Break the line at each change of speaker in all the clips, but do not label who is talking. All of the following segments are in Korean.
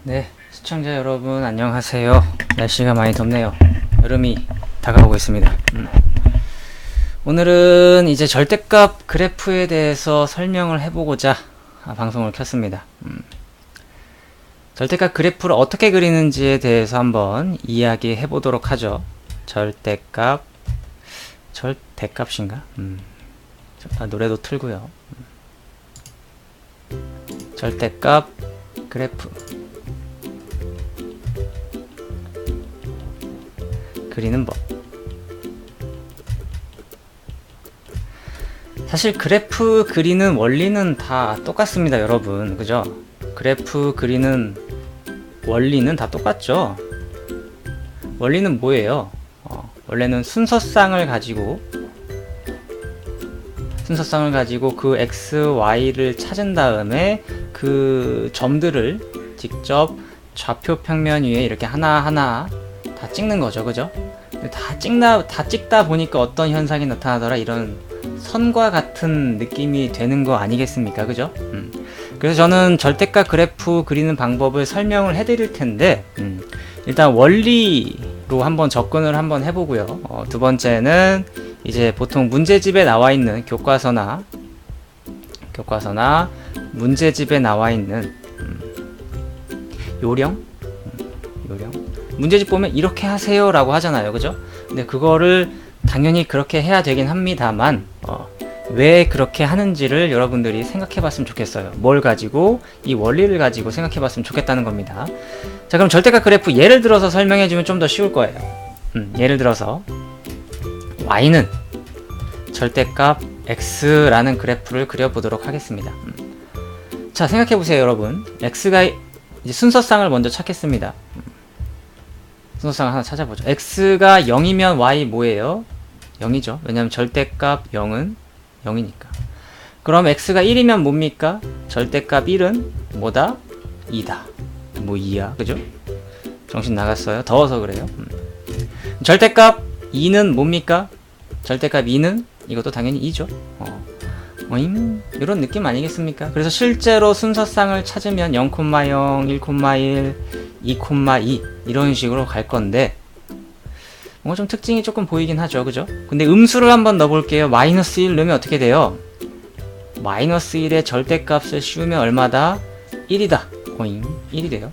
네, 시청자 여러분 안녕하세요. 날씨가 많이 덥네요. 여름이 다가오고 있습니다. 오늘은 이제 절대값 그래프에 대해서 설명을 해보고자 방송을 켰습니다. 절대값 그래프를 어떻게 그리는지에 대해서 한번 이야기해 보도록 하죠. 절대값인가? 노래도 틀고요. 절대값 그래프 그리는 법. 사실 그래프 그리는 원리는 다 똑같습니다, 여러분. 그죠? 그래프 그리는 원리는 다 똑같죠? 원리는 뭐예요? 원래는 순서쌍을 가지고 그 x, y를 찾은 다음에 그 점들을 직접 좌표 평면 위에 이렇게 하나하나 다 찍는 거죠. 그죠? 다 찍다 보니까 어떤 현상이 나타나더라, 이런 선과 같은 느낌이 되는 거 아니겠습니까? 그죠? 그래서 저는 절대값 그래프 그리는 방법을 설명을 해드릴 텐데, 일단 원리로 한번 접근을 한번 해보고요. 두 번째는 이제 보통 문제집에 나와 있는 교과서나 문제집에 나와 있는 요령? 문제집 보면 이렇게 하세요 라고 하잖아요. 그죠? 근데 그거를 당연히 그렇게 해야 되긴 합니다만, 왜 그렇게 하는지를 여러분들이 생각해 봤으면 좋겠어요. 뭘 가지고, 이 원리를 가지고 생각해 봤으면 좋겠다는 겁니다. 자, 그럼 절대값 그래프 예를 들어서 설명해 주면 좀 더 쉬울 거예요. 예를 들어서 y는 절대값 x라는 그래프를 그려보도록 하겠습니다. 자, 생각해 보세요, 여러분. x가 이제 순서쌍을 먼저 찾겠습니다. 순서쌍을 하나 찾아보죠. x가 0이면 y 뭐예요? 0이죠. 왜냐면 절대값 0은 0이니까. 그럼 x가 1이면 뭡니까? 절대값 1은 뭐다? 2다. 뭐 2야, 그죠? 정신 나갔어요. 더워서 그래요. 절대값 2는 뭡니까? 절대값 2는 이것도 당연히 2죠. 이런 느낌 아니겠습니까? 그래서 실제로 순서쌍을 찾으면 0,0, 1,1, 2,2 이런 식으로 갈 건데, 뭔가 좀 특징이 조금 보이긴 하죠. 그죠? 근데 음수를 한번 넣어볼게요. 마이너스 1 넣으면 어떻게 돼요? 마이너스 1의 절대값을 씌우면 얼마다? 1이다. 1이 돼요.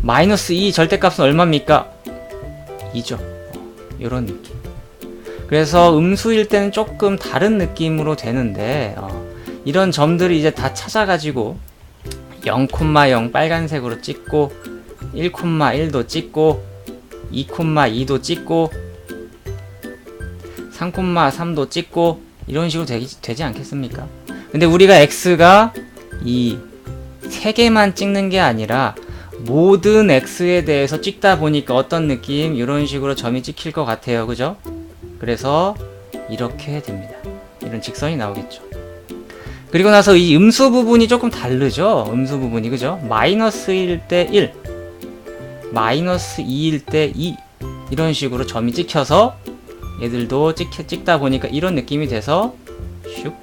마이너스 2 절대값은 얼마입니까? 2죠. 요런 느낌. 그래서 음수일 때는 조금 다른 느낌으로 되는데, 이런 점들을 이제 다 찾아가지고 0,0 빨간색으로 찍고, 1,1도 찍고, 2,2도 찍고, 3,3도 찍고, 이런 식으로 되지 않겠습니까? 근데 우리가 x가 이 3개만 찍는 게 아니라 모든 x에 대해서 찍다 보니까 어떤 느낌? 이런 식으로 점이 찍힐 것 같아요. 그죠? 그래서 이렇게 됩니다. 이런 직선이 나오겠죠. 그리고 나서 이 음수 부분이 조금 다르죠? 음수 부분이, 그죠? 마이너스 1일 때 1, 마이너스 2일 때 2, 이런 식으로 점이 찍혀서 얘들도 찍다 보니까 이런 느낌이 돼서 슉.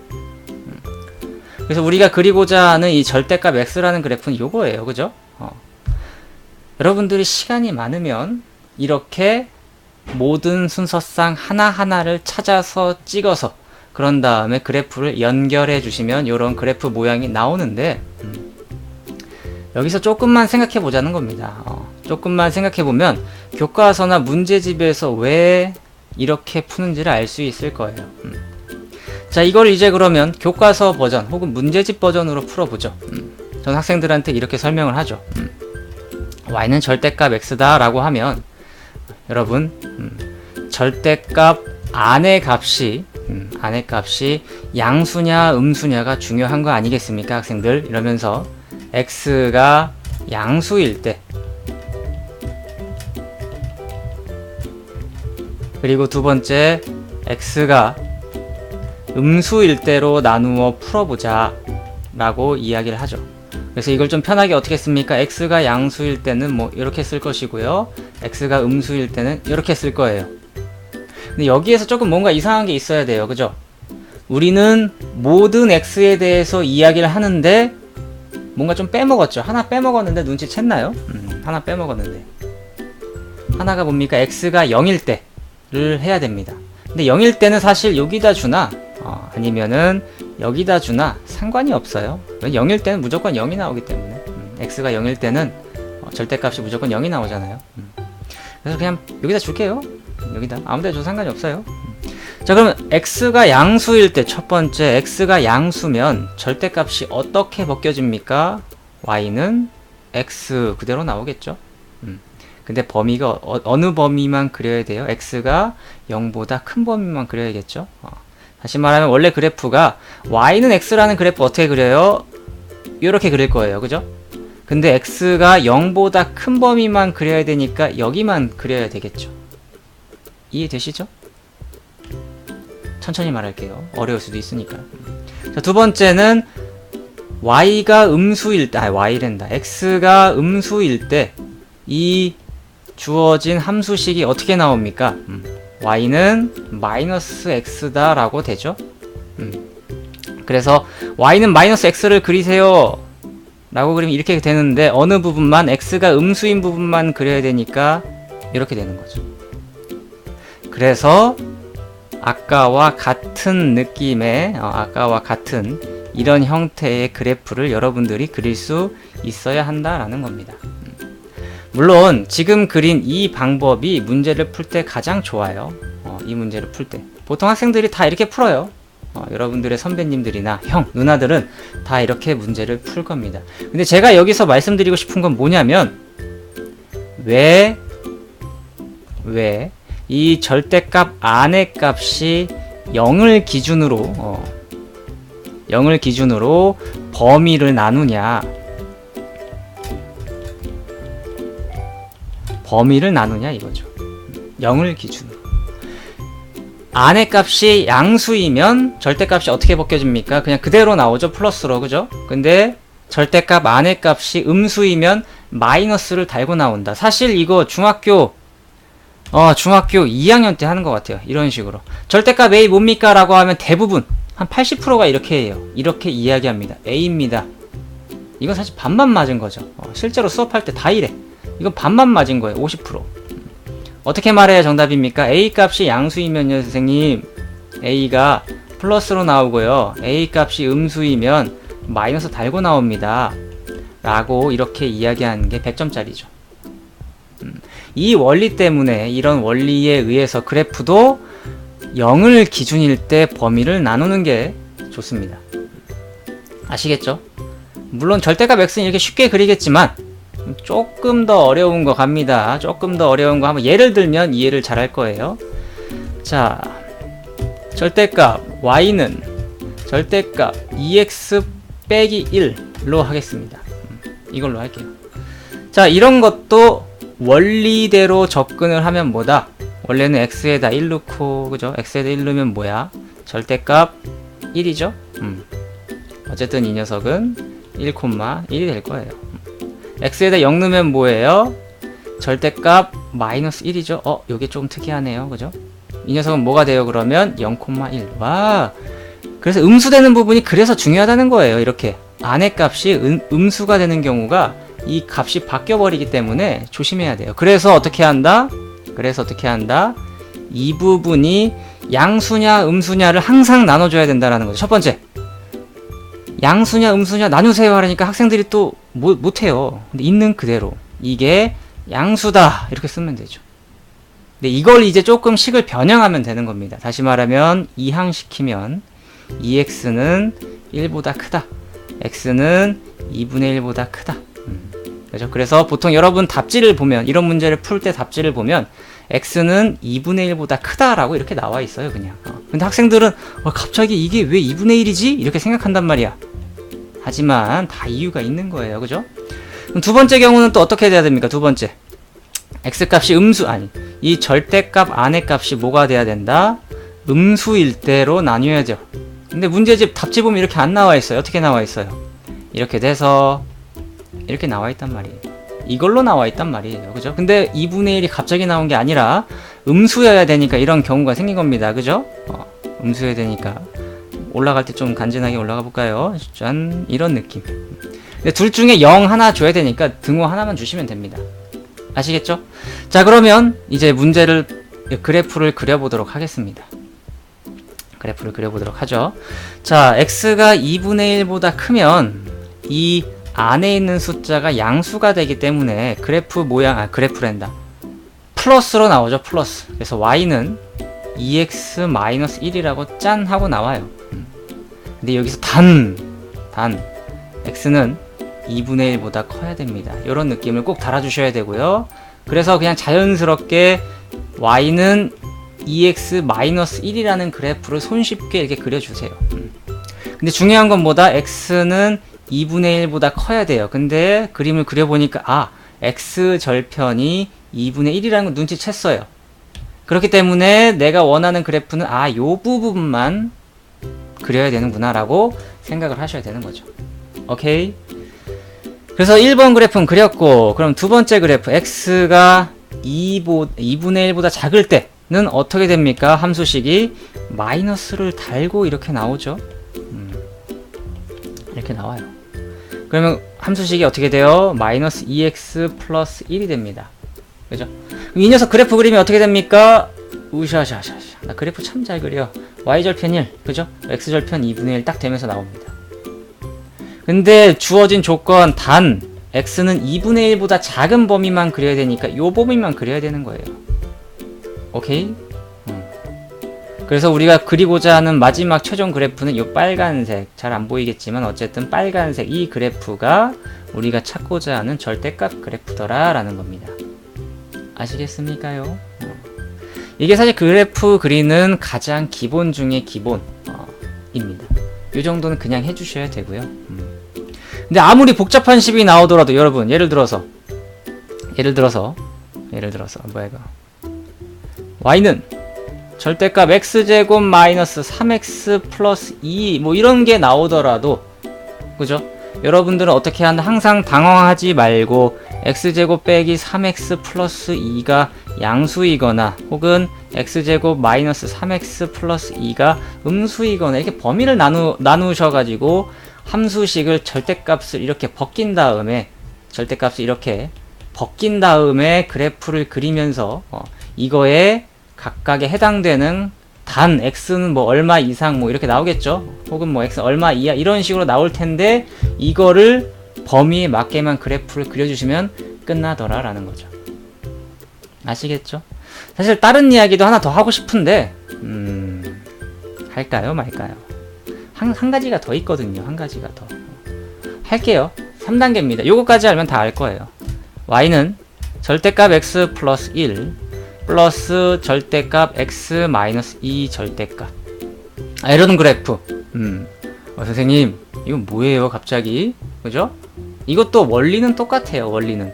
그래서 우리가 그리고자 하는 이 절대값 x라는 그래프는 요거예요. 그죠? 여러분들이 시간이 많으면 이렇게 모든 순서쌍 하나하나를 찾아서 찍어서 그런 다음에 그래프를 연결해 주시면 이런 그래프 모양이 나오는데, 여기서 조금만 생각해 보자는 겁니다. 조금만 생각해 보면 교과서나 문제집에서 왜 이렇게 푸는지를 알 수 있을 거예요. 자, 이걸 이제 그러면 교과서 버전 혹은 문제집 버전으로 풀어보죠. 전 학생들한테 이렇게 설명을 하죠. y는 절대값 x다 라고 하면, 여러분, 절대값 안의 값이 양수냐 음수냐가 중요한 거 아니겠습니까, 학생들? 이러면서 x가 양수일 때, 그리고 두 번째 x가 음수일 때로 나누어 풀어보자 라고 이야기를 하죠. 그래서 이걸 좀 편하게 어떻게 씁니까? x가 양수일 때는 뭐 이렇게 쓸 것이고요, x가 음수일 때는 이렇게 쓸 거예요. 근데 여기에서 조금 뭔가 이상한 게 있어야 돼요. 그죠? 우리는 모든 x에 대해서 이야기를 하는데 뭔가 좀 빼먹었죠. 하나 빼먹었는데 눈치챘나요? 하나 빼먹었는데. 하나가 뭡니까? x가 0일 때를 해야 됩니다. 근데 0일 때는 사실 여기다 주나 아니면은 여기다 주나 상관이 없어요. 0일 때는 무조건 0이 나오기 때문에 x가 0일 때는 절대값이 무조건 0이 나오잖아요. 그래서 그냥 여기다 줄게요. 여기다 아무 데나 줘도 상관이 없어요. 자, 그러면 x가 양수일 때 첫 번째, x가 양수면 절대값이 어떻게 벗겨집니까? y는 x 그대로 나오겠죠. 근데 범위가 어느 범위만 그려야 돼요? x가 0보다 큰 범위만 그려야겠죠. 다시 말하면 원래 그래프가 y는 x라는 그래프 어떻게 그려요? 이렇게 그릴 거예요. 그죠? 근데 x가 0보다 큰 범위만 그려야 되니까 여기만 그려야 되겠죠. 이해되시죠? 천천히 말할게요. 어려울 수도 있으니까. 자, 두 번째는 y가 음수일 때, y랜다. x가 음수일 때 이 주어진 함수식이 어떻게 나옵니까? y는 마이너스 x다 라고 되죠. 그래서 y는 마이너스 x를 그리세요 라고 그리면 이렇게 되는데 어느 부분만 x가 음수인 부분만 그려야 되니까 이렇게 되는 거죠. 그래서 아까와 같은 느낌의 아까와 같은 이런 형태의 그래프를 여러분들이 그릴 수 있어야 한다라는 겁니다. 물론 지금 그린 이 방법이 문제를 풀 때 가장 좋아요. 이 문제를 풀 때 보통 학생들이 다 이렇게 풀어요. 여러분들의 선배님들이나 형, 누나들은 다 이렇게 문제를 풀 겁니다. 근데 제가 여기서 말씀드리고 싶은 건 뭐냐면 왜 이 절대값 안의 값이 0을 기준으로 범위를 나누냐 이거죠. 0을 기준으로. 안의 값이 양수이면 절대값이 어떻게 벗겨집니까? 그냥 그대로 나오죠. 플러스로. 그죠? 근데 절대값 안의 값이 음수이면 마이너스를 달고 나온다. 사실 이거 중학교 2학년 때 하는 것 같아요. 이런 식으로. 절대값 A 뭡니까? 라고 하면 대부분 한 80%가 이렇게 해요. 이렇게 이야기합니다. A입니다. 이건 사실 반만 맞은 거죠. 실제로 수업할 때 다 이래. 이건 반만 맞은 거예요. 50%. 어떻게 말해야 정답입니까? A 값이 양수이면요, 선생님. A가 플러스로 나오고요. A 값이 음수이면 마이너스 달고 나옵니다. 라고 이렇게 이야기하는 게 100점짜리죠. 이 원리 때문에 이런 원리에 의해서 그래프도 0을 기준일 때 범위를 나누는 게 좋습니다. 아시겠죠? 물론 절대값 x는 이렇게 쉽게 그리겠지만 조금 더 어려운 거 갑니다. 조금 더 어려운 거 한번 예를 들면 이해를 잘 할 거예요. 자, 절대값 y는 절대값 2x 빼기 1로 하겠습니다. 이걸로 할게요. 자, 이런 것도 원리대로 접근을 하면 뭐다? 원래는 x에다 1 넣고, 그죠? x에다 1 넣으면 뭐야? 절대값 1이죠? 어쨌든 이 녀석은 1,1이 될 거예요. x에다 0 넣으면 뭐예요? 절대값 마이너스 1이죠? 요게 좀 특이하네요. 그죠? 이 녀석은 뭐가 돼요? 그러면 0,1. 와! 그래서 음수되는 부분이 그래서 중요하다는 거예요. 이렇게. 안의 값이 음수가 되는 경우가 이 값이 바뀌어버리기 때문에 조심해야 돼요. 그래서 어떻게 한다? 이 부분이 양수냐 음수냐를 항상 나눠줘야 된다는 거죠. 첫 번째, 양수냐 음수냐 나누세요 하니까 학생들이 또 못해요. 근데 있는 그대로 이게 양수다 이렇게 쓰면 되죠. 근데 이걸 이제 조금 식을 변형하면 되는 겁니다. 다시 말하면 이항시키면 2x는 1보다 크다, x는 2분의 1보다 크다. 그죠? 그래서 보통 여러분 답지를 보면, 이런 문제를 풀 때 답지를 보면 x는 2분의 1보다 크다라고 이렇게 나와 있어요. 그냥. 근데 학생들은 갑자기 이게 왜 2분의 1이지? 이렇게 생각한단 말이야. 하지만 다 이유가 있는 거예요. 그죠? 그럼 두 번째 경우는 또 어떻게 돼야 됩니까? 두 번째, x값이 이 절대값 안의 값이 뭐가 돼야 된다? 음수일 때로 나뉘어야죠. 근데 문제집 답지 보면 이렇게 안 나와 있어요. 어떻게 나와 있어요? 이렇게 돼서 이렇게 나와 있단 말이에요. 이걸로 나와 있단 말이에요. 그죠? 근데 2분의 1이 갑자기 나온 게 아니라 음수여야 되니까 이런 경우가 생긴 겁니다. 그죠? 음수여야 되니까 올라갈 때 좀 간지나게 올라가 볼까요? 짠, 이런 느낌. 근데 둘 중에 0 하나 줘야 되니까 등호 하나만 주시면 됩니다. 아시겠죠? 자, 그러면 이제 문제를 그래프를 그려보도록 하겠습니다. 그래프를 그려보도록 하죠. 자, x가 2분의 1보다 크면 이 안에 있는 숫자가 양수가 되기 때문에 그래프 모양, 그래프랜다. 플러스로 나오죠, 플러스. 그래서 y는 2x-1이라고 짠 하고 나와요. 근데 여기서 단 x는 2분의 1보다 커야 됩니다. 이런 느낌을 꼭 달아주셔야 되고요. 그래서 그냥 자연스럽게 y는 2x-1이라는 그래프를 손쉽게 이렇게 그려주세요. 근데 중요한 건 뭐다? x는 2분의 1보다 커야 돼요. 근데 그림을 그려보니까 x 절편이 2분의 1이라는 걸 눈치챘어요. 그렇기 때문에 내가 원하는 그래프는 요 부분만 그려야 되는구나 라고 생각을 하셔야 되는 거죠. 오케이? 그래서 1번 그래프는 그렸고, 그럼 두 번째 그래프 x가 2분의 1보다 작을 때는 어떻게 됩니까? 함수식이 마이너스를 달고 이렇게 나오죠. 이렇게 나와요. 그러면 함수식이 어떻게 돼요? 마이너스 2x 플러스 1이 됩니다. 그죠? 이 녀석 그래프 그리면 어떻게 됩니까? 우샤샤샤샤. 나 그래프 참 잘 그려. y절편 1, 그죠? x절편 2분의 1 딱 되면서 나옵니다. 근데 주어진 조건 단 x는 2분의 1보다 작은 범위만 그려야 되니까 요 범위만 그려야 되는 거예요. 오케이? 그래서 우리가 그리고자 하는 마지막 최종 그래프는 요 빨간색, 잘 안 보이겠지만 어쨌든 빨간색 이 그래프가 우리가 찾고자 하는 절대값 그래프더라 라는 겁니다. 아시겠습니까요? 이게 사실 그래프 그리는 가장 기본 중에 기본입니다. 이 정도는 그냥 해주셔야 되고요. 근데 아무리 복잡한 식이 나오더라도 여러분 예를 들어서 뭐야 이거 y는 절대값 x제곱 마이너스 3x 플러스 2 뭐 이런 게 나오더라도 그죠? 여러분들은 어떻게 한다? 항상 당황하지 말고 x제곱 빼기 3x 플러스 2가 양수이거나 혹은 x제곱 마이너스 3x 플러스 2가 음수이거나 이렇게 범위를 나누셔가지고 함수식을 절대값을 이렇게 벗긴 다음에 그래프를 그리면서 이거에 각각에 해당되는 단 x는 뭐 얼마 이상 뭐 이렇게 나오겠죠. 혹은 뭐 x 얼마 이하 이런 식으로 나올 텐데 이거를 범위에 맞게만 그래프를 그려주시면 끝나더라 라는 거죠. 아시겠죠? 사실 다른 이야기도 하나 더 하고 싶은데 할까요 말까요? 한 가지가 더 있거든요. 한 가지가 더 할게요. 3단계입니다. 요거까지 알면 다 알 거예요. y는 절대값 x 플러스 1 플러스 절대값 x 마이너스 2 절대값 이런 그래프. 선생님 이건 뭐예요 갑자기? 그죠? 이것도 원리는 똑같아요. 원리는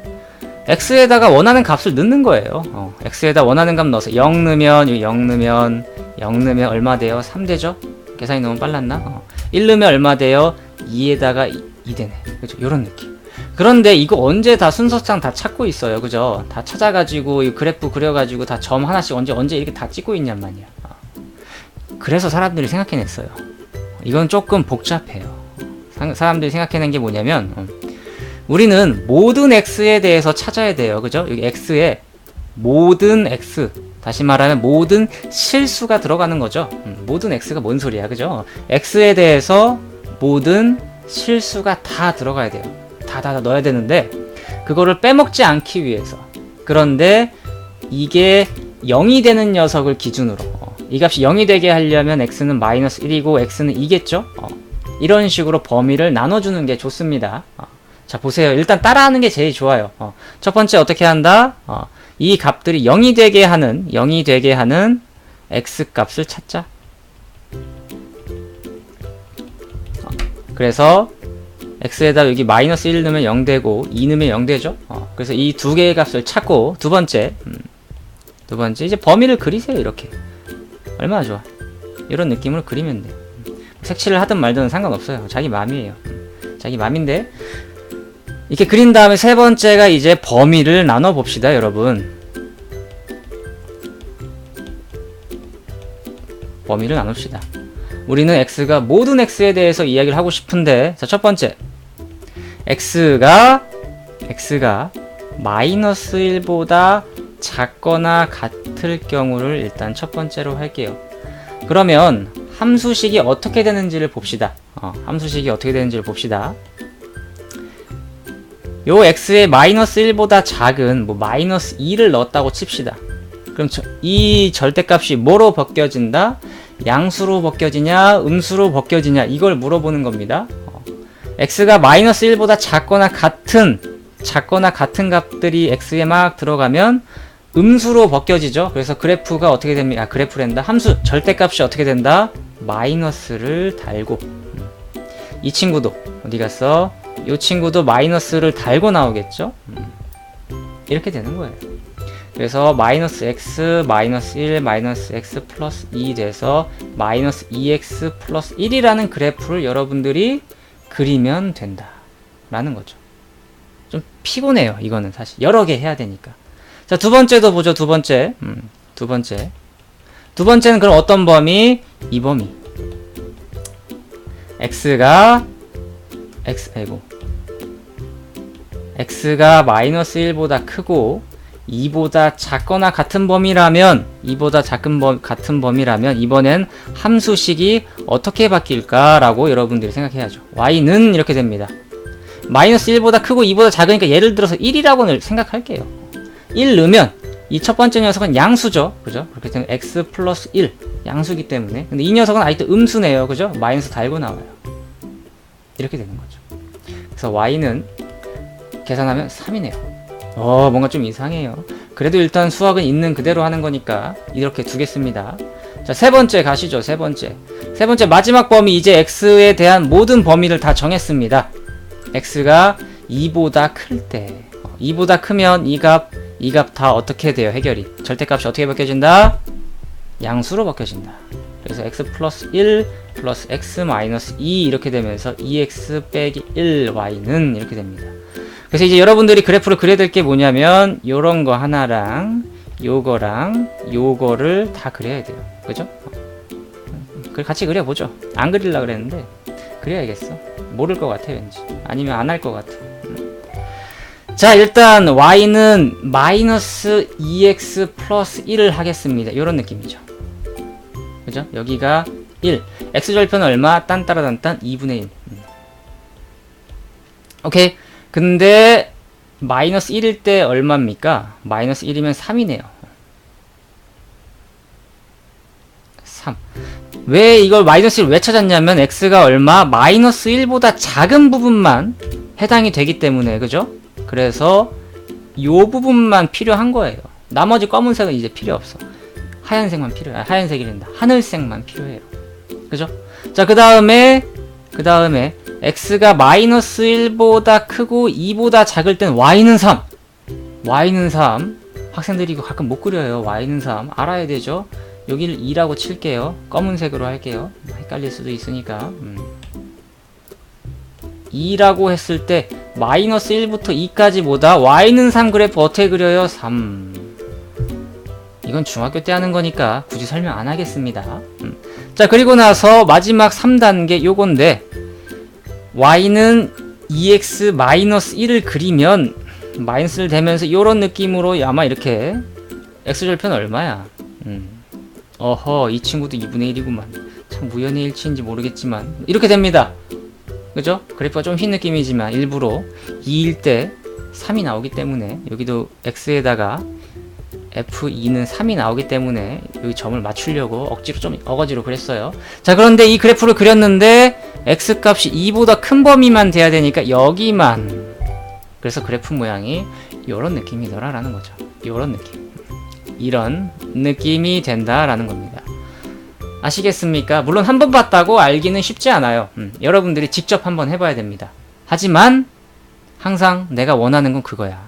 x에다가 원하는 값을 넣는 거예요. x에다 원하는 값 넣어서 0 넣으면 얼마 돼요? 3 되죠? 계산이 너무 빨랐나? 1 넣으면 얼마 돼요? 2에다가 2 되네. 그죠? 요런 느낌. 그런데 이거 언제 다 순서상 다 찾고 있어요. 그죠? 다 찾아가지고 이 그래프 그려가지고 다 점 하나씩 언제 이렇게 다 찍고 있냔 말이야. 그래서 사람들이 생각해냈어요. 이건 조금 복잡해요. 사람들이 생각해낸 게 뭐냐면 우리는 모든 x에 대해서 찾아야 돼요. 그죠? 여기 x에 모든 x 다시 말하면 모든 실수가 들어가는 거죠. 모든 x가 뭔 소리야. 그죠? x에 대해서 모든 실수가 다 들어가야 돼요. 다 넣어야 되는데 그거를 빼먹지 않기 위해서 그런데 이게 0이 되는 녀석을 기준으로 이 값이 0이 되게 하려면 x는 마이너스 1이고 x는 2겠죠? 이런 식으로 범위를 나눠주는 게 좋습니다. 자 보세요. 일단 따라하는 게 제일 좋아요. 첫 번째 어떻게 한다? 이 값들이 0이 되게 하는 x 값을 찾자. 그래서 x에다 여기 마이너스 1 넣으면 0 되고 2 넣으면 0 되죠. 그래서 이 두 개의 값을 찾고 두 번째 이제 범위를 그리세요. 이렇게 얼마나 좋아. 이런 느낌으로 그리면 돼. 색칠을 하든 말든 상관없어요. 자기 맘이에요. 자기 맘인데 이렇게 그린 다음에 세 번째가 이제 범위를 나눠 봅시다. 여러분 범위를 나눕시다. 우리는 x가 모든 x에 대해서 이야기를 하고 싶은데 자 첫 번째 x가 마이너스 1보다 작거나 같을 경우를 일단 첫 번째로 할게요. 그러면 함수식이 어떻게 되는지를 봅시다. 함수식이 어떻게 되는지를 봅시다. 요 x의 마이너스 1보다 작은 마이너스 2를 넣었다고 칩시다. 그럼 이 절대값이 뭐로 바뀌어진다? 양수로 바뀌어지냐 음수로 바뀌어지냐 이걸 물어보는 겁니다. x가 마이너스 1보다 작거나 같은 값들이 x에 막 들어가면 음수로 바뀌어지죠. 그래서 그래프가 어떻게 됩니까? 그래프랜다. 함수 절대값이 어떻게 된다? 마이너스를 달고 이 친구도 어디 갔어? 이 친구도 마이너스를 달고 나오겠죠? 이렇게 되는 거예요. 그래서 마이너스 x, 마이너스 1, 마이너스 x 플러스 2 돼서 마이너스 2x 플러스 1이라는 그래프를 여러분들이 그리면 된다 라는 거죠. 좀 피곤해요. 이거는 사실 여러 개 해야 되니까. 자, 두 번째도 보죠. 두 번째는 그럼 어떤 범위? 이 범위. x가 마이너스 1보다 크고 2보다 작거나 같은 범위라면 같은 범위라면 이번엔 함수식이 어떻게 바뀔까라고 여러분들이 생각해야죠. y는 이렇게 됩니다. 마이너스 1보다 크고 2보다 작으니까 예를 들어서 1이라고 생각할게요. 1 넣으면 이 첫 번째 녀석은 양수죠. 그죠? 그렇게 되면 x 플러스 1 양수기 때문에. 근데 이 녀석은 아직도 음수네요. 그죠? 마이너스 달고 나와요. 이렇게 되는 거죠. 그래서 y는 계산하면 3이네요. 뭔가 좀 이상해요. 그래도 일단 수학은 있는 그대로 하는 거니까 이렇게 두겠습니다. 자, 세 번째 가시죠. 세 번째 마지막 범위. 이제 x에 대한 모든 범위를 다 정했습니다. x가 2보다 클 때 2보다 크면 이 값 다 어떻게 돼요? 해결이 절대값이 어떻게 바뀌어진다? 양수로 바뀌어진다. 그래서 x 플러스 1 플러스 x 마이너스 2 이렇게 되면서 2x 빼기 1y는 이렇게 됩니다. 그래서 이제 여러분들이 그래프를 그려야 될 게 뭐냐면 요런 거 하나랑 요거랑 요거를 다 그려야 돼요. 그죠? 같이 그려보죠. 안 그리려고 그랬는데 그려야겠어. 모를 것 같아 왠지. 아니면 안 할 것 같아. 자, 일단 y는 마이너스 2x 플러스 1을 하겠습니다. 요런 느낌이죠. 그죠? 여기가 1. x절편은 얼마? 딴따라단딴 2분의 1. 오케이. 근데 마이너스 1일 때 얼마입니까? 마이너스 1이면 3이네요. 3. 왜 이걸 마이너스 1을 왜 찾았냐면 x가 얼마? 마이너스 1보다 작은 부분만 해당이 되기 때문에. 그죠? 그래서 요 부분만 필요한 거예요. 나머지 검은색은 이제 필요 없어. 하얀색만 필요해. 하얀색이란다. 하늘색만 필요해요. 그죠? 자, 그 다음에 x가 마이너스 1보다 크고 2보다 작을 땐 y는 3. 학생들이 이거 가끔 못 그려요. y는 3. 알아야 되죠? 여기를 2라고 칠게요. 검은색으로 할게요. 헷갈릴 수도 있으니까. 2라고 했을 때 마이너스 1부터 2까지 보다 y는 3 그래프 어떻게 그려요? 3. 이건 중학교 때 하는 거니까 굳이 설명 안 하겠습니다. 자, 그리고 나서 마지막 3단계 요건데 y는 2x 마이너스 1을 그리면 마이너스를 대면서 요런 느낌으로 아마 이렇게 x절편 얼마야? 어허, 이 친구도 2분의 1이구만. 참 우연의 일치인지 모르겠지만 이렇게 됩니다. 그죠? 그래프가 좀 흰 느낌이지만 일부러 2일 때 3이 나오기 때문에 여기도 x에다가 f2는 3이 나오기 때문에 여기 점을 맞추려고 어거지로 그랬어요. 자, 그런데 이 그래프를 그렸는데 x값이 2보다 큰 범위만 돼야 되니까 여기만. 그래서 그래프 모양이 요런 느낌이더라 라는 거죠. 요런 느낌. 이런 느낌이 된다라는 겁니다. 아시겠습니까? 물론 한 번 봤다고 알기는 쉽지 않아요. 여러분들이 직접 한번 해봐야 됩니다. 하지만 항상 내가 원하는 건 그거야.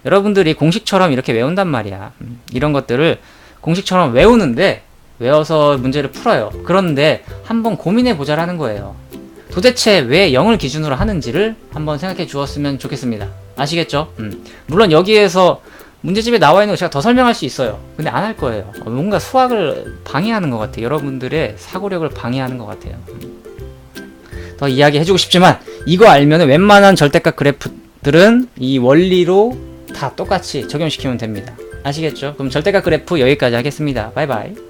여러분들이 공식처럼 이렇게 외운단 말이야. 이런 것들을 공식처럼 외우는데 외워서 문제를 풀어요. 그런데 한번 고민해 보자라는 거예요. 도대체 왜 0을 기준으로 하는지를 한번 생각해 주었으면 좋겠습니다. 아시겠죠? 물론 여기에서 문제집에 나와 있는 거 제가 더 설명할 수 있어요. 근데 안 할 거예요. 뭔가 수학을 방해하는 것 같아요. 여러분들의 사고력을 방해하는 것 같아요. 더 이야기 해주고 싶지만 이거 알면 웬만한 절대값 그래프들은 이 원리로 다 똑같이 적용시키면 됩니다. 아시겠죠? 그럼 절대값 그래프 여기까지 하겠습니다. 바이바이.